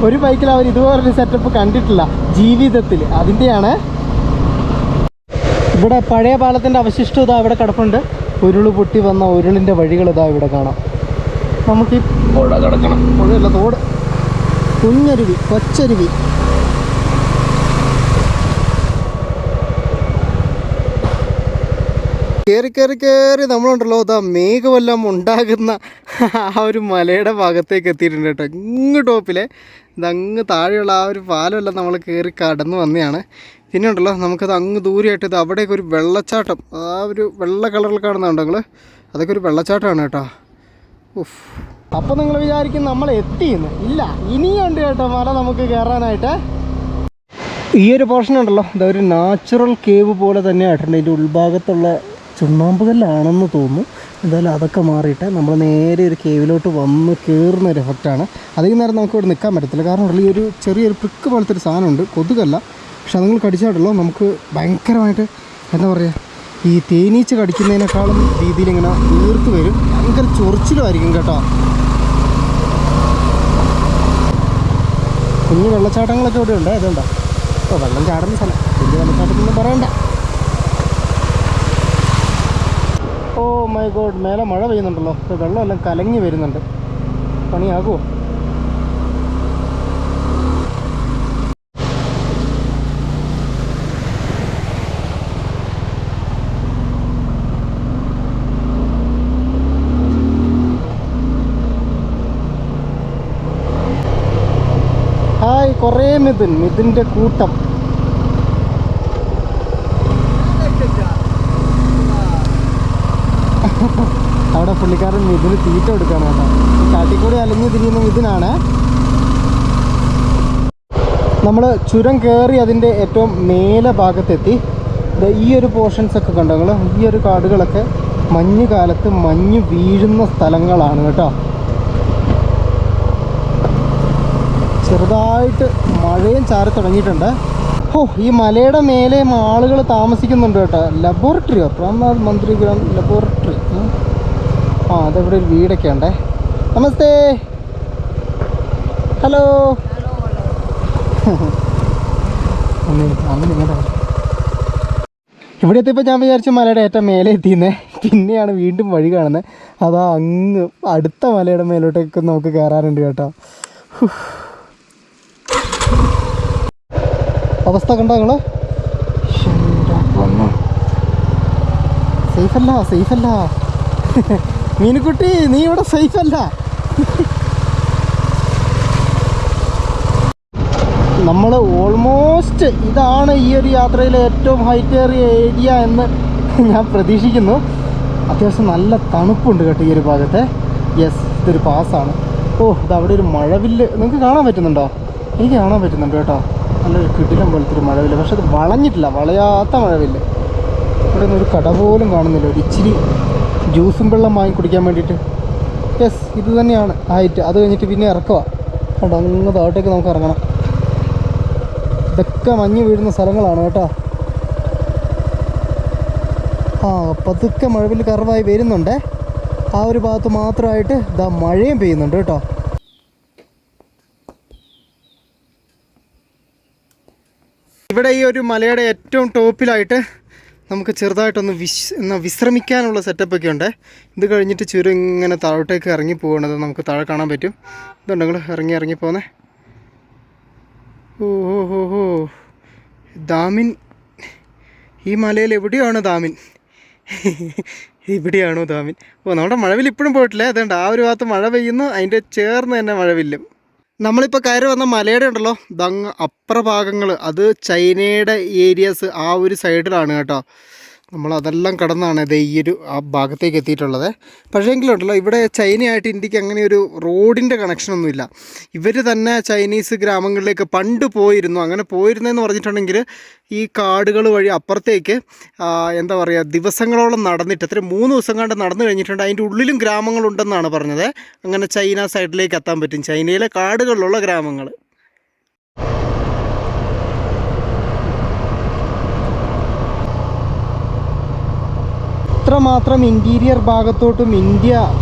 ഒരു ബൈക്കിൽ അവർ ഇതുപോലൊരു സെറ്റപ്പ് കണ്ടിട്ടില്ല ജീവിതത്തിൽ. അതിൻ്റെയാണ്. ഇവിടെ പഴയ പാലത്തിൻ്റെ അവശിഷ്ടം ഇതാ ഇവിടെ കിടപ്പുണ്ട്. ഉരുൾ പൊട്ടി വന്ന ഉരുളിൻ്റെ വഴികൾ ഇതാ ഇവിടെ കാണാം. നമുക്ക് പുഴയല്ല, തോട്, കുഞ്ഞരുവി, കൊച്ചരുവി. കയറി കയറി കയറി നമ്മളുണ്ടല്ലോ ഇതാ മേഘമെല്ലാം ഉണ്ടാകുന്ന ആ ഒരു മലയുടെ ഭാഗത്തേക്ക് എത്തിയിട്ടുണ്ട് കേട്ടോ. ഇങ്ങ് ടോപ്പിലെ ഇതങ്ങ് താഴെയുള്ള ആ ഒരു പാലമെല്ലാം നമ്മൾ കയറി കടന്നു വന്നതാണ്. പിന്നെ ഉണ്ടല്ലോ നമുക്കത് അങ്ങ് ദൂരെയായിട്ട് ഇത് അവിടെയൊക്കെ ഒരു വെള്ളച്ചാട്ടം, ആ ഒരു വെള്ള കളറിൽ കാണുന്നുണ്ടോ നിങ്ങൾ, അതൊക്കെ ഒരു വെള്ളച്ചാട്ടമാണ് കേട്ടോ. ഉഫ്. അപ്പോൾ നിങ്ങൾ വിചാരിക്കും നമ്മൾ എത്തിയെന്ന്. ഇല്ല, ഇനിയുണ്ട് കേട്ടോ മല നമുക്ക് കയറാനായിട്ട്. ഈ ഒരു പോർഷൻ ഉണ്ടല്ലോ ഇതാ ഒരു നാച്ചുറൽ കേവ് പോലെ തന്നെ ആയിട്ടുണ്ട്. ഇതിൻ്റെ ഉൾഭാഗത്തുള്ള ചുണ്ണാമ്പ് കല്ലാണെന്ന് തോന്നുന്നു. എന്തായാലും അതൊക്കെ മാറിയിട്ട് നമ്മൾ നേരെ ഒരു കേവിലോട്ട് വന്ന് കയറുന്ന ഒരു എഫക്റ്റാണ്. അധികം നേരം നമുക്ക് ഇവിടെ നിൽക്കാൻ പറ്റത്തില്ല. കാരണം ഈ ഒരു ചെറിയൊരു പ്രിക്ക് പോലത്തെ ഒരു സാധനമുണ്ട്, കൊതുകല്ല, പക്ഷെ അതുങ്ങൾ കടിച്ചായിട്ടുള്ളൂ നമുക്ക് ഭയങ്കരമായിട്ട് എന്താ പറയുക, ഈ തേനീച്ച കടിക്കുന്നതിനേക്കാളും രീതിയിൽ ഇങ്ങനെ വീർത്ത് വരും. ഭയങ്കര ചൊറിച്ചിലുമായിരിക്കും കേട്ടോ. കുഞ്ഞു വെള്ളച്ചാട്ടങ്ങളൊക്കെ ഇവിടെ ഉണ്ട്. അതുകൊണ്ടോ ഇപ്പോൾ വെള്ളം ചാടുന്ന സ്ഥലം, വലിയ വെള്ളച്ചാട്ടമൊന്നും പറയണ്ട. ഓ മൈ ഗോഡ്, മേലെ മഴ പെയ്യുന്നുണ്ടല്ലോ. ഇപ്പോൾ വെള്ളമെല്ലാം കലങ്ങി വരുന്നുണ്ട്. പണിയാകുമോ? ഹായ്, കുറേ മിഥുൻ്റെ കൂട്ടം. അവിടെ പുള്ളിക്കാരൻ മിഥുന് തീറ്റ കൊടുക്കുകയാണ് കേട്ടോ. കാട്ടിക്കൂടി അലഞ്ഞു തിരിയുന്ന മിഥുനാണ്. നമ്മൾ ചുരം കയറി അതിൻ്റെ ഏറ്റവും മേലെ ഭാഗത്തെത്തി. ഈ ഒരു പോർഷൻസ് ഒക്കെ കണ്ടോ നിങ്ങൾ? ഈ ഒരു കാടുകളൊക്കെ മഞ്ഞ് കാലത്ത് മഞ്ഞ് വീഴുന്ന സ്ഥലങ്ങളാണ് കേട്ടോ. ചെറുതായിട്ട് മഴയും ചാറി തുടങ്ങിയിട്ടുണ്ട്. ഈ മലയുടെ മേലെ ആളുകൾ താമസിക്കുന്നുണ്ട് കേട്ടോ. ലബോറട്ടറിയോ, പ്രധാനമന്ത്രി ലബോറട്ടറി. അതെവിടെ ഒരു വീടൊക്കെ ഉണ്ടേ. നമസ്തേ, ഹലോ. ഇവിടെ എത്തിയപ്പോൾ ഞാൻ വിചാരിച്ചു മലയുടെ ഏറ്റവും മേലെ എത്തിയെന്നേ. പിന്നെയാണ് വീണ്ടും വഴി കാണുന്നത്. അതാ അങ്ങ് അടുത്ത മലയുടെ മേലോട്ടൊക്കെ നമുക്ക് കയറാറുണ്ട് കേട്ടോ. അവസ്ഥ കണ്ടോ നിങ്ങൾ? സേഫല്ല മീനുക്കുട്ടി, നീ ഇവിടെ സേഫല്ല. നമ്മൾ ഓൾമോസ്റ്റ് ഇതാണ് ഈ ഒരു യത്രയിലെ ഏറ്റവും ഹൈറ്റേറിയ ഏരിയ എന്ന് ഞാൻ പ്രതീക്ഷിക്കുന്നു. അത്യാവശ്യം നല്ല തണുപ്പുണ്ട് കേട്ടോ ഈ ഒരു ഭാഗത്തെ. യെസ്, ഇതൊരു പാസ്സാണ്. ഇതവിടെ ഒരു മഴവില്ല് നിങ്ങൾക്ക് കാണാൻ പറ്റുന്നുണ്ടോ? എനിക്ക് കാണാൻ പറ്റുന്നുണ്ട് കേട്ടോ. നല്ലൊരു കിടിലം പോലത്തെ ഒരു മഴവില്ല്, പക്ഷെ അത് വളഞ്ഞിട്ടില്ല, വളയാത്ത മഴവില്ല്. ഇവിടെ ഒന്നും ഒരു കട പോലും കാണുന്നില്ല. ഒരു ഇച്ചിരി ജ്യൂസും വെള്ളം വാങ്ങി കുടിക്കാൻ വേണ്ടിയിട്ട്. യെസ്, ഇത് തന്നെയാണ് ഹൈറ്റ്. അത് കഴിഞ്ഞിട്ട് പിന്നെ ഇറക്കുക കേട്ടോ. അങ്ങ് താഴോട്ടേക്ക് നമുക്ക് ഇറങ്ങണം. ഇതൊക്കെ മഞ്ഞ് വീഴുന്ന സ്ഥലങ്ങളാണ് കേട്ടോ. പതുക്കെ മഴവില്ല് കർവായി വരുന്നുണ്ട്. ആ ഒരു ഭാഗത്ത് മാത്രമായിട്ട് മഴയും പെയ്യുന്നുണ്ട് കേട്ടോ. ഇവിടെ ഈ ഒരു മലയുടെ ഏറ്റവും ടോപ്പിലായിട്ട് നമുക്ക് ചെറുതായിട്ടൊന്ന് വിശ്രമിക്കാനുള്ള സെറ്റപ്പൊക്കെ ഉണ്ട്. ഇത് കഴിഞ്ഞിട്ട് ചുരം ഇങ്ങനെ താഴോട്ടേക്ക് ഇറങ്ങി പോകുന്നത് നമുക്ക് താഴെ കാണാൻ പറ്റും. ഇതുണ്ട് നിങ്ങൾ ഇറങ്ങി പോകുന്നേ. ഓ ദാമിൻ. ഈ മലയിൽ എവിടെയാണോ ദാമിൻ? ഇവിടെയാണോ ദാമിൻ? നമ്മുടെ മഴവില്ല് ഇപ്പോഴും പോയിട്ടില്ല. അതുകൊണ്ട് ആ ഒരു ഭാഗത്ത് മഴ പെയ്യുന്നു, അതിൻ്റെ ചേർന്ന് തന്നെ മഴവില്ലും. നമ്മളിപ്പോൾ കയറി വന്ന മലയുടെ ഉണ്ടല്ലോ, ദങ്ങ് അപ്പുറ ഭാഗങ്ങൾ അത് ചൈനയുടെ ഏരിയാസ് ആ ഒരു സൈഡിലാണ് കേട്ടോ. നമ്മളതെല്ലാം കടന്നാണ് ഇത് ഈ ഒരു ആ ഭാഗത്തേക്ക് എത്തിയിട്ടുള്ളത്. പക്ഷേ എങ്കിലുണ്ടല്ലോ, ഇവിടെ ചൈനയായിട്ട് ഇന്ത്യക്ക് അങ്ങനെ ഒരു റോഡിൻ്റെ കണക്ഷനൊന്നുമില്ല. ഇവർ തന്നെ ചൈനീസ് ഗ്രാമങ്ങളിലേക്ക് പണ്ട് പോയിരുന്നു. അങ്ങനെ പോയിരുന്നതെന്ന് പറഞ്ഞിട്ടുണ്ടെങ്കിൽ ഈ കാടുകൾ വഴി അപ്പുറത്തേക്ക് എന്താ പറയുക, ദിവസങ്ങളോളം നടന്നിട്ട്, എത്ര 3 ദിവസം കണ്ട് നടന്നു കഴിഞ്ഞിട്ടുണ്ട്. അതിൻ്റെ ഉള്ളിലും ഗ്രാമങ്ങളുണ്ടെന്നാണ് പറഞ്ഞത്. അങ്ങനെ ചൈന സൈഡിലേക്ക് എത്താൻ പറ്റും, ചൈനയിലെ കാടുകളിലുള്ള ഗ്രാമങ്ങൾ. ഇത്രമാത്രം ഇൻറ്റീരിയർ ഭാഗത്തോട്ടും ഇന്ത്യ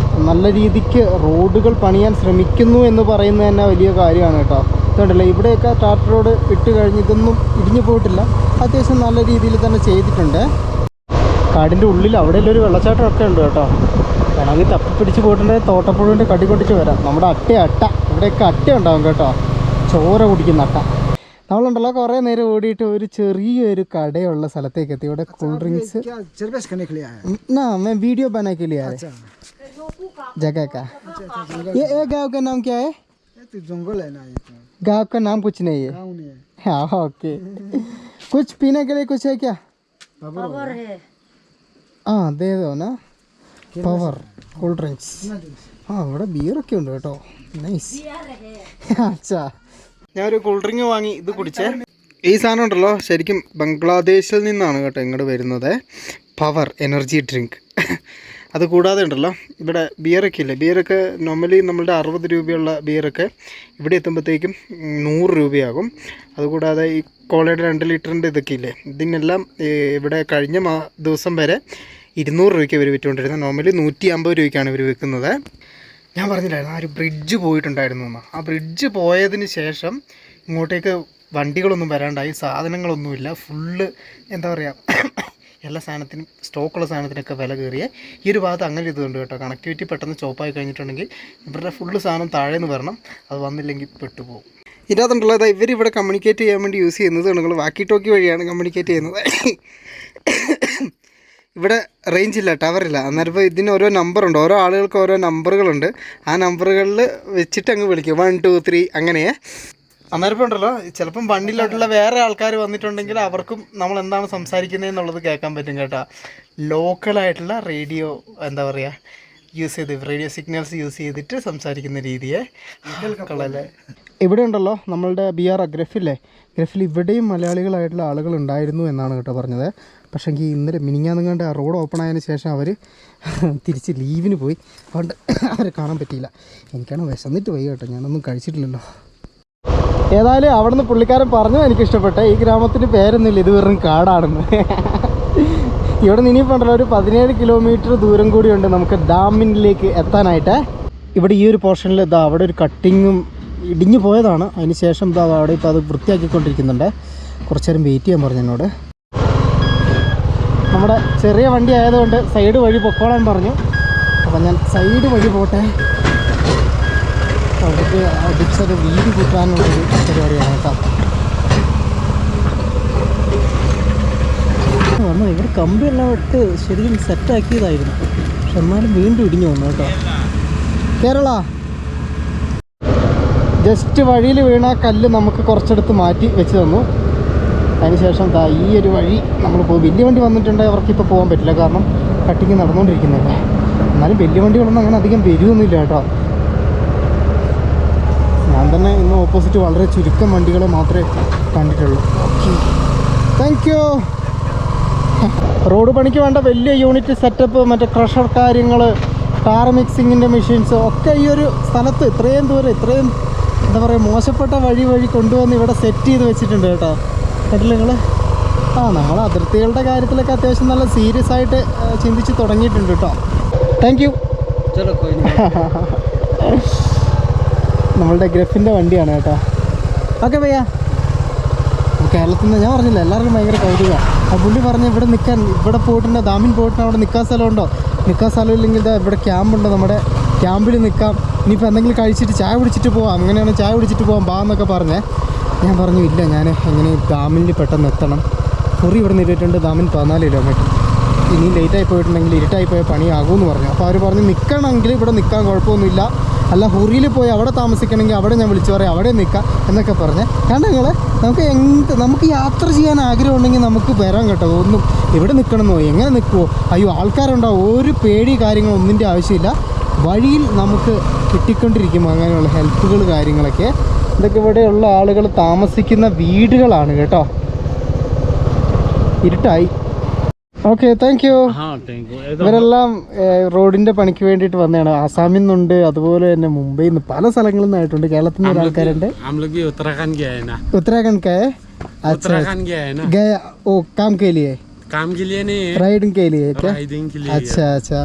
നല്ല രീതിക്ക് റോഡുകൾ പണിയാൻ ശ്രമിക്കുന്നു എന്ന് പറയുന്നത് തന്നെ വലിയ കാര്യമാണ് കേട്ടോ. ഇതുണ്ടല്ലോ, ഇവിടെയൊക്കെ ടാർ റോഡ് ഇട്ട് കഴിഞ്ഞ് ഇതൊന്നും ഇടിഞ്ഞു പോയിട്ടില്ല. അത്യാവശ്യം നല്ല രീതിയിൽ തന്നെ ചെയ്തിട്ടുണ്ട്. കാടിൻ്റെ ഉള്ളിൽ അവിടെയെല്ലാം ഒരു വെള്ളച്ചാട്ടമൊക്കെ ഉണ്ട് കേട്ടോ. വേണമെങ്കിൽ തപ്പി പിടിച്ച് പോയിട്ടുണ്ടെങ്കിൽ തോട്ടപ്പുഴൻ്റെ കടി കൊണ്ടിട്ട് വരാം. നമ്മുടെ അട്ട ഇവിടെയൊക്കെ അട്ട ഉണ്ടാവും കേട്ടോ, ചോര കുടിക്കുന്ന അട്ട. നമ്മളുണ്ടല്ലോ കുറേ നേരം ഓടിയിട്ട് ഒരു ചെറിയൊരു കടയുള്ള സ്ഥലത്തേക്ക് എത്തി. ഇവിടെ കൂൾ ഡ്രിങ്ക്സ് വീഡിയോ बना के लिए आए जगह का। ये गाँव का नाम क्या है? जंगल है ना, गाँव का नाम कुछ नहीं है। हाँ ओके। कुछ पीने के लिए कुछ है क्या? पावर है। हाँ दे दो ना, पावर കൂൾ ഡ്രിങ്ക്സ്. ഇവിടെ ബിയറൊക്കെ ഉണ്ട് കേട്ടോ, നൈസ്. അച്ഛാ, ഞാനൊരു കൂൾ ഡ്രിങ്ക് വാങ്ങി ഇത് കുടിച്ചേ. ഈ സാധനം ഉണ്ടല്ലോ ശരിക്കും ബംഗ്ലാദേശിൽ നിന്നാണ് കേട്ടോ ഇങ്ങോട്ട് വരുന്നത്. Power energy drink. അതുകൂടാതെ ഉണ്ടല്ലോ ഇവിടെ ബിയറൊക്കെ ഇല്ലേ, ബിയറൊക്കെ നോർമലി നമ്മളുടെ 60 രൂപയുള്ള ബിയറൊക്കെ ഇവിടെ എത്തുമ്പോഴത്തേക്കും 100 രൂപയാകും. അതുകൂടാതെ ഈ കോളയുടെ 2 ലിറ്ററിൻ്റെ ഇതൊക്കെ ഇല്ലേ, ഇതിനെല്ലാം ഇവിടെ കഴിഞ്ഞ ദിവസം വരെ 200 രൂപയ്ക്ക് ഇവർ വിറ്റുകൊണ്ടിരുന്നത്. നോർമലി 150 രൂപയ്ക്കാണ് ഇവർ വിൽക്കുന്നത്. ഞാൻ പറഞ്ഞില്ലായിരുന്നു ആ ഒരു ബ്രിഡ്ജ് പോയിട്ടുണ്ടായിരുന്നു എന്ന്. ആ ബ്രിഡ്ജ് പോയതിന് ശേഷം ഇങ്ങോട്ടേക്ക് വണ്ടികളൊന്നും വരാണ്ടായി, സാധനങ്ങളൊന്നുമില്ല. ഫുള്ള് എന്താ പറയുക, എല്ലാ സാധനത്തിനും സ്റ്റോക്കുള്ള സാധനത്തിനൊക്കെ വില കയറിയ ഈ ഒരു ഭാഗത്ത് അങ്ങനെ ഇതുണ്ട് കേട്ടോ. കണക്ടിവിറ്റി പെട്ടെന്ന് സ്റ്റോപ്പായി കഴിഞ്ഞിട്ടുണ്ടെങ്കിൽ ഇവരുടെ ഫുള്ള് സാധനം താഴേന്ന് വരണം, അത് വന്നില്ലെങ്കിൽ പെട്ടുപോകും. ഇതിനകത്തുണ്ടല്ലോ അതായത് ഇവരിവിടെ കമ്മ്യൂണിക്കേറ്റ് ചെയ്യാൻ വേണ്ടി യൂസ് ചെയ്യുന്നത് നിങ്ങൾ വാക്കി ടോക്കി വഴിയാണ് കമ്മ്യൂണിക്കേറ്റ് ചെയ്യുന്നത്. ഇവിടെ റേഞ്ച് ഇല്ല, ടവറില്ല. അന്നേരം ഇപ്പോൾ ഇതിന് ഓരോ നമ്പറുണ്ട്, ഓരോ ആളുകൾക്ക് ഓരോ നമ്പറുകളുണ്ട്. ആ നമ്പറുകളിൽ വെച്ചിട്ട് അങ്ങ് വിളിക്കും, 1 2 3 അങ്ങനെ. അന്നേരം ഇപ്പോൾ ഉണ്ടല്ലോ ചിലപ്പം വണ്ടിയിലോട്ടുള്ള വേറെ ആൾക്കാർ വന്നിട്ടുണ്ടെങ്കിൽ അവർക്കും നമ്മൾ എന്താണ് സംസാരിക്കുന്നത് എന്നുള്ളത് കേൾക്കാൻ പറ്റും കേട്ടോ. ലോക്കലായിട്ടുള്ള റേഡിയോ എന്താ പറയുക യൂസ് ചെയ്ത്, റേഡിയോ സിഗ്നൽസ് യൂസ് ചെയ്തിട്ട് സംസാരിക്കുന്ന രീതിയെ കൊള്ളല്ലേ. ഇവിടെ ഉണ്ടല്ലോ നമ്മളുടെ BR ഗ്രഫില്ലേ, ഗ്രഫിൽ ഇവിടെയും മലയാളികളായിട്ടുള്ള ആളുകൾ ഉണ്ടായിരുന്നു എന്നാണ് കേട്ടോ പറഞ്ഞത്. പക്ഷേ എങ്കിൽ ഇന്നലെ മിനിങ്ങാന്നുങ്ങാണ്ട് ആ റോഡ് ഓപ്പൺ ആയതിനു ശേഷം അവർ തിരിച്ച് ലീവിന് പോയി, അതുകൊണ്ട് അവരെ കാണാൻ പറ്റിയില്ല. എനിക്കാണ് വിശന്നിട്ട് പോയി കേട്ടോ, ഞാനൊന്നും കഴിച്ചിട്ടില്ലല്ലോ. ഏതായാലും അവിടുന്ന് പുള്ളിക്കാരൻ പറഞ്ഞു എനിക്ക് ഇഷ്ടപ്പെട്ടെ, ഈ ഗ്രാമത്തിൻ്റെ പേരൊന്നുമില്ല, ഇത് വെറും കാടാണെന്ന്. ഇവിടെ നിന്ന് ഇനിയിപ്പോൾ ഒരു 17 കിലോമീറ്റർ ദൂരം കൂടിയുണ്ട് നമുക്ക് ഡാമിലേക്ക് എത്താനായിട്ട്. ഇവിടെ ഈ ഒരു പോർഷനിൽ ഇതാ അവിടെ ഒരു കട്ടിങ്ങും ഇടിഞ്ഞു പോയതാണ്. അതിന് ശേഷം ഇതാ അവിടെ ഇപ്പോൾ അത് വൃത്തിയാക്കിക്കൊണ്ടിരിക്കുന്നുണ്ട്. കുറച്ച് നേരം വെയിറ്റ് ചെയ്യാൻ പറഞ്ഞു എന്നോട്. നമ്മുടെ ചെറിയ വണ്ടി ആയതുകൊണ്ട് സൈഡ് വഴി പൊക്കോളാൻ പറഞ്ഞു. അപ്പം ഞാൻ സൈഡ് വഴി പോട്ടെ. അവർക്ക് അടിച്ചത് വീതി കൂട്ടാനുള്ളൊരു പരിപാടിയാണ് കേട്ടോ. വന്നു ഇവിടെ കമ്പിയെല്ലാം ഇട്ട് ശരിക്കും സെറ്റാക്കിയതായിരുന്നു, പക്ഷെ എന്നാലും വീണ്ടും ഇടിഞ്ഞു വന്നു കേട്ടോ. കേരള ജസ്റ്റ് വഴിയിൽ വീണ കല്ല് നമുക്ക് കുറച്ചെടുത്ത് മാറ്റി വെച്ച് തന്നു. അതിനുശേഷം ഈ ഒരു വഴി നമ്മൾ പോകും. വലിയ വണ്ടി വന്നിട്ടുണ്ടെങ്കിൽ അവർക്കിപ്പോൾ പോകാൻ പറ്റില്ല, കാരണം കട്ടിങ് നടന്നുകൊണ്ടിരിക്കുന്നില്ലേ. എന്നാലും വലിയ വണ്ടികളൊന്നും അങ്ങനെ അധികം വരുമൊന്നുമില്ല കേട്ടോ. ഞാൻ തന്നെ ഇന്ന് ഓപ്പോസിറ്റ് വളരെ ചുരുക്കം വണ്ടികളെ മാത്രമേ കണ്ടിട്ടുള്ളൂ. Okay, thank you. റോഡ് പണിക്ക് വേണ്ട വലിയ യൂണിറ്റ് സെറ്റപ്പ്, മറ്റേ ക്രഷർ കാര്യങ്ങൾ, ടാർ മിക്സിങ്ങിൻ്റെ മെഷീൻസ് ഒക്കെ ഈ ഒരു സ്ഥലത്ത് ഇത്രയും ദൂരം, ഇത്രയും എന്താ പറയുക മോശപ്പെട്ട വഴി കൊണ്ടുവന്ന് ഇവിടെ സെറ്റ് ചെയ്ത് വെച്ചിട്ടുണ്ട് കേട്ടോ. കണ്ടില്ല നിങ്ങൾ? നമ്മൾ അതിർത്തികളുടെ കാര്യത്തിലൊക്കെ അത്യാവശ്യം നല്ല സീരിയസ് ആയിട്ട് ചിന്തിച്ച് തുടങ്ങിയിട്ടുണ്ട് കേട്ടോ. Thank you. നമ്മളുടെ ഗ്രഫിൻ്റെ വണ്ടിയാണ് കേട്ടോ. ഓക്കെ ഭയ്യ. കേരളത്തിൽ നിന്ന് ഞാൻ പറഞ്ഞില്ല, എല്ലാവർക്കും ഭയങ്കര കൗതുകമാണ്. ആ പുള്ളി പറഞ്ഞ് ഇവിടെ നിൽക്കാൻ, ഇവിടെ പോയിട്ടുണ്ട്, ദാമിൻ പോയിട്ടുണ്ട്, അവിടെ നിൽക്കാൻ സ്ഥലമുണ്ടോ? നിൽക്കാൻ സ്ഥലമില്ലെങ്കിൽ ഇതാ ഇവിടെ ക്യാമ്പുണ്ട്, നമ്മുടെ ക്യാമ്പിൽ നിൽക്കാം. ഇനിയിപ്പോൾ എന്തെങ്കിലും കഴിച്ചിട്ട് ചായ കുടിച്ചിട്ട് പോവാം, അങ്ങനെയാണ് ചായ കുടിച്ചിട്ട് പോകാം ബാ എന്നൊക്കെ പറഞ്ഞേ. ഞാൻ പറഞ്ഞു ഇല്ല, ഞാൻ എങ്ങനെ ഡാമിൽ പെട്ടെന്ന് എത്തണം. കുറി ഇവിടെ നിന്നിട്ടുണ്ട്, ഡാമിൽ 14 കിലോമീറ്റർ. ഇനി ലേറ്റായി പോയിട്ടുണ്ടെങ്കിൽ ഇരുട്ടായി പോയ പണിയാകുമെന്ന് പറഞ്ഞു. അപ്പോൾ അവർ പറഞ്ഞു നിൽക്കണമെങ്കിൽ ഇവിടെ നിൽക്കാൻ കുഴപ്പമൊന്നുമില്ല, അല്ല ഹുറിയിൽ പോയി അവിടെ താമസിക്കണമെങ്കിൽ അവിടെ ഞാൻ വിളിച്ചു പറയാം, അവിടെ നിൽക്കാം എന്നൊക്കെ പറഞ്ഞ്. കാരണം നിങ്ങൾ നമുക്ക് യാത്ര ചെയ്യാൻ ആഗ്രഹമുണ്ടെങ്കിൽ നമുക്ക് വരാൻ കേട്ടോ. ഒന്നും ഇവിടെ നിൽക്കണമെന്നോ എങ്ങനെ നിൽക്കുമോ, അയ്യോ ആൾക്കാരുണ്ടാവും, ഒരു പേടി കാര്യങ്ങളൊന്നിൻ്റെ ആവശ്യമില്ല. വഴിയിൽ നമുക്ക് കിട്ടിക്കൊണ്ടിരിക്കും അങ്ങനെയുള്ള ഹെൽപ്പുകൾ കാര്യങ്ങളൊക്കെ. ഇതൊക്കെ ഇവിടെയുള്ള ആളുകൾ താമസിക്കുന്ന വീടുകളാണ് കേട്ടോ. ഇരുട്ടായി. Okay, thank you. ഇവരെല്ലാം റോഡിൻ്റെ പണിക്ക് വേണ്ടിയിട്ട് വന്നതാണ്. ആസാമിൽ നിന്നുണ്ട്, അതുപോലെ തന്നെ മുംബൈയിൽ നിന്ന്, പല സ്ഥലങ്ങളിൽ നിന്നായിട്ടുണ്ട്. കേരളത്തിൽ നിന്ന് ആൾക്കാരുണ്ട്. ഉത്തരാഖണ്ഡ് का है? अच्छा, गया ओ काम के लिए नहीं, राइडिंग के लिए क्या? अच्छा.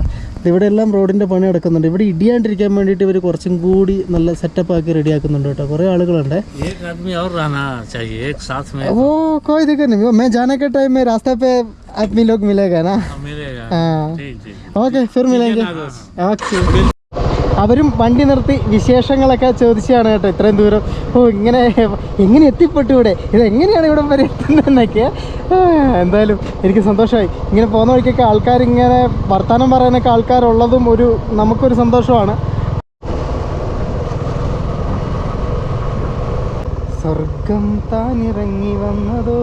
ഇവിടെ എല്ലാം റോഡിൻ്റെ പണി നടക്കുന്നുണ്ട്. ഇവിടെ ഇടിയാണ്ടിരിക്കാൻ വേണ്ടിയിട്ട് ഇവർ കുറച്ചും കൂടി നല്ല സെറ്റപ്പ് ആക്കി റെഡി ആക്കുന്നുണ്ട് കേട്ടോ. കുറേ ആളുകളുണ്ട്. वो कोई दिक्कत नहीं, मैं जाने के टाइम में रास्ते पे आदमी लोग मिलेगा ना? हाँ, ओके, फिर मिलेंगे. ओके. അവരും വണ്ടി നിർത്തി വിശേഷങ്ങളൊക്കെ ചോദിച്ചാണ് കേട്ടോ ഇത്രയും ദൂരം. എങ്ങനെ എത്തിപ്പെട്ടു ഇവിടെ, ഇതെങ്ങനെയാണ് ഇവിടെ വരെ എത്തുന്നതെന്നൊക്കെ. എന്തായാലും എനിക്ക് സന്തോഷമായി. ഇങ്ങനെ പോകുന്ന വഴിക്കൊക്കെ ആൾക്കാരിങ്ങനെ വർത്തമാനം പറയാനൊക്കെ ആൾക്കാരുള്ളതും നമുക്കൊരു സന്തോഷമാണ്. സ്വർഗം താനിറങ്ങി വന്നതോ.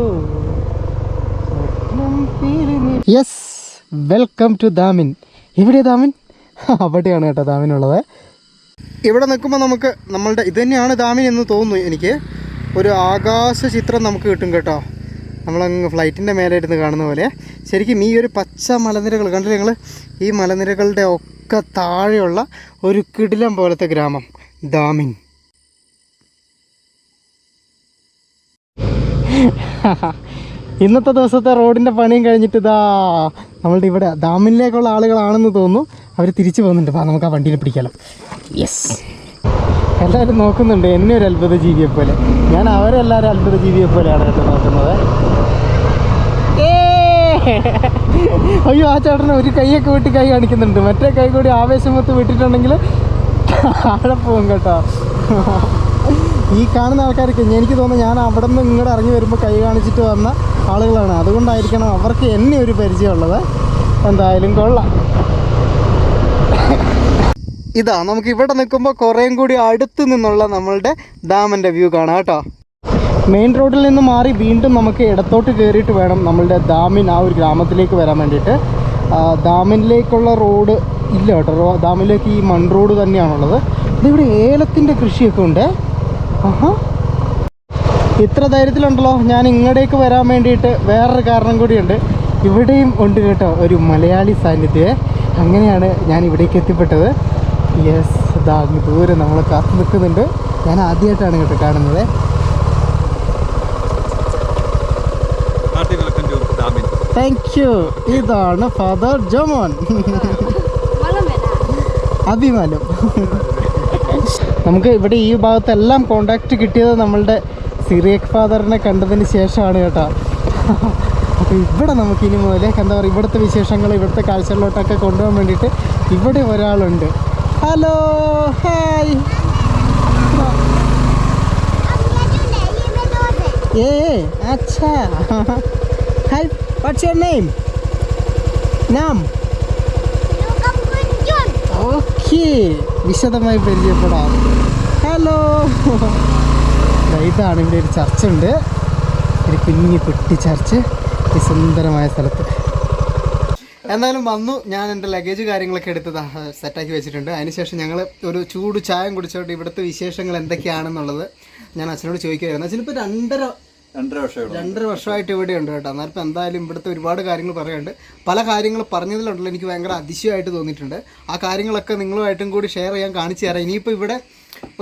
Yes, welcome to Damin. എവിടെ ദാമിൻ? അവിടെയാണ് കേട്ടോ ദാമിനുള്ളത്. ഇവിടെ നിൽക്കുമ്പോൾ നമുക്ക് നമ്മളുടെ ഇത് തന്നെയാണ് ദാമിൻ എന്ന് തോന്നുന്നു. എനിക്ക് ഒരു ആകാശ ചിത്രം നമുക്ക് കിട്ടും കേട്ടോ, നമ്മളങ്ങ് ഫ്ലൈറ്റിൻ്റെ മേലെ ഇരുന്ന് കാണുന്ന പോലെ. ശരിക്കും ഈ ഒരു പച്ച മലനിരകൾ കണ്ടില്ല നിങ്ങൾ? ഈ മലനിരകളുടെ ഒക്കെ താഴെയുള്ള ഒരു കിടിലം പോലത്തെ ഗ്രാമം ദാമിൻ. ഇന്നത്തെ ദിവസത്തെ റോഡിൻ്റെ പണിയും കഴിഞ്ഞിട്ട് ഇതാ നമ്മളുടെ ഇവിടെ ദാമിനിലേക്കുള്ള ആളുകളാണെന്ന് തോന്നുന്നു. അവർ തിരിച്ചു പോകുന്നുണ്ട്. അപ്പോൾ നമുക്ക് ആ വണ്ടിയിൽ പിടിക്കാമല്ലോ. യെസ്, എല്ലാവരും നോക്കുന്നുണ്ട് എന്നെ ഒരു അത്ഭുത ജീവിയെ പോലെ. ഞാൻ അവരെല്ലാവരും അത്ഭുത ജീവിയെ പോലെയാണ് കേട്ടോ നോക്കുന്നത്. അയ്യോ, ആ ചേട്ടന് ഒരു കൈയൊക്കെ വിട്ട് കൈ കാണിക്കുന്നുണ്ട്. മറ്റേ കൈ കൂടി ആവേശമൊത്ത് വിട്ടിട്ടുണ്ടെങ്കിൽ അവിടെ പോകും കേട്ടോ. ഈ കാണുന്ന ആൾക്കാർക്ക് എനിക്ക് തോന്നുന്നു ഞാൻ അവിടെ നിന്ന് ഇങ്ങോട്ട് ഇറങ്ങി വരുമ്പോൾ കൈ കാണിച്ചിട്ട് വന്ന ആളുകളാണ്. അതുകൊണ്ടായിരിക്കണം അവർക്ക് എന്നെ ഒരു പരിചയമുള്ളത്. എന്തായാലും കൊള്ളാം. ഇതാ നമുക്ക് ഇവിടെ നിൽക്കുമ്പോൾ കുറേയും കൂടി അടുത്ത് നിന്നുള്ള നമ്മളുടെ ഡാമിൻ്റെ വ്യൂ കാണാം കേട്ടോ. മെയിൻ റോഡിൽ നിന്ന് മാറി വീണ്ടും നമുക്ക് ഇടത്തോട്ട് കയറിയിട്ട് വേണം നമ്മളുടെ ദാമിൻ ആ ഒരു ഗ്രാമത്തിലേക്ക് വരാൻ വേണ്ടിയിട്ട്. ദാമിനിലേക്കുള്ള റോഡ് ഇല്ല കേട്ടോ. ദാമിലേക്ക് ഈ മൺ റോഡ് തന്നെയാണുള്ളത്. ഇതിവിടെ ഏലത്തിൻ്റെ കൃഷിയൊക്കെ ഉണ്ട്. ആഹാ, ഇത്ര ധൈര്യത്തിലുണ്ടല്ലോ. ഞാൻ ഇങ്ങോട്ടേക്ക് വരാൻ വേണ്ടിയിട്ട് വേറൊരു കാരണം കൂടിയുണ്ട്. ഇവിടെയും ഉണ്ട് കേട്ടോ ഒരു മലയാളി സാന്നിധ്യമേ. അങ്ങനെയാണ് ഞാൻ ഇവിടേക്ക് എത്തിപ്പെട്ടത്. യെസ്, ഇതാ ദൂരെ നമ്മൾ കാത്തു നിൽക്കുന്നുണ്ട്. ഞാൻ ആദ്യമായിട്ടാണ് കേട്ടോ കാണുന്നത്. Thank you. ഇതാണ് ഫാദർ ജോമോൻ. അഭിമാനം. നമുക്ക് ഇവിടെ ഈ ഭാഗത്തെല്ലാം കോണ്ടാക്റ്റ് കിട്ടിയത് നമ്മളുടെ സിറിയക് ഫാദറിനെ കണ്ടതിന് ശേഷമാണ് കേട്ടോ. അപ്പോൾ ഇവിടെ നമുക്ക് ഇനി മുതൽ എന്താ പറയുക, ഇവിടുത്തെ വിശേഷങ്ങൾ, ഇവിടുത്തെ കാഴ്ചകളിലോട്ടൊക്കെ കൊണ്ടുപോകാൻ വേണ്ടിയിട്ട് ഇവിടെ ഒരാളുണ്ട്. Hello, hi. ഏ അച്ഛാ, ഹായ്. What's your name? നാം. ഓക്കെ, വിശദമായി പരിചയപ്പെടാം. ഹലോ. ഇതാണ് ഇവിടെ ഒരു ചർച്ച് ഉണ്ട്, ഒരു കുഞ്ഞി പെട്ടി ചർച്ച്, ഈ സുന്ദരമായ സ്ഥലത്ത്. എന്തായാലും വന്നു. ഞാൻ എൻ്റെ ലഗേജ് കാര്യങ്ങളൊക്കെ എടുത്ത് സെറ്റാക്കി വെച്ചിട്ടുണ്ട്. അതിനുശേഷം ഞങ്ങൾ ഒരു ചൂട് ചായം കുടിച്ചോട്ട് ഇവിടുത്തെ വിശേഷങ്ങൾ എന്തൊക്കെയാണെന്നുള്ളത് ഞാൻ അച്ഛനോട് ചോദിക്കുകയായിരുന്നു. അച്ഛനിപ്പോൾ രണ്ടര വർഷമായിട്ട് ഇവിടെ ഉണ്ട് കേട്ടോ. എന്നാൽ ഇപ്പം എന്തായാലും ഇവിടുത്തെ ഒരുപാട് കാര്യങ്ങൾ പറയാനുണ്ട്. പല കാര്യങ്ങൾ പറഞ്ഞതിലുണ്ടല്ലോ എനിക്ക് ഭയങ്കര അതിശയമായിട്ട് തോന്നിയിട്ടുണ്ട്. ആ കാര്യങ്ങളൊക്കെ നിങ്ങളുമായിട്ടും കൂടി ഷെയർ ചെയ്യാൻ കാണിച്ചു തരാം. ഇനിയിപ്പോൾ ഇവിടെ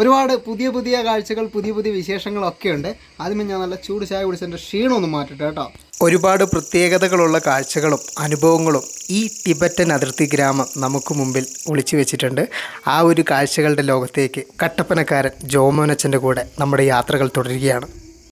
ഒരുപാട് പുതിയ പുതിയ കാഴ്ചകൾ, പുതിയ പുതിയ വിശേഷങ്ങളൊക്കെ ഉണ്ട്. ആദ്യമേ ഞാൻ നല്ല ചൂട് ചായ കുടിച്ചതിൻ്റെ ക്ഷീണമൊന്നും മാറ്റട്ടെ കേട്ടോ. ഒരുപാട് പ്രത്യേകതകളുള്ള കാഴ്ചകളും അനുഭവങ്ങളും ഈ ടിബറ്റൻ അതിർത്തി ഗ്രാമം നമുക്ക് മുമ്പിൽ ഒളിച്ചു വെച്ചിട്ടുണ്ട്. ആ ഒരു കാഴ്ചകളുടെ ലോകത്തേക്ക് കട്ടപ്പനക്കാരൻ ജോമോനച്ചൻ്റെ കൂടെ നമ്മുടെ യാത്രകൾ തുടരുകയാണ്.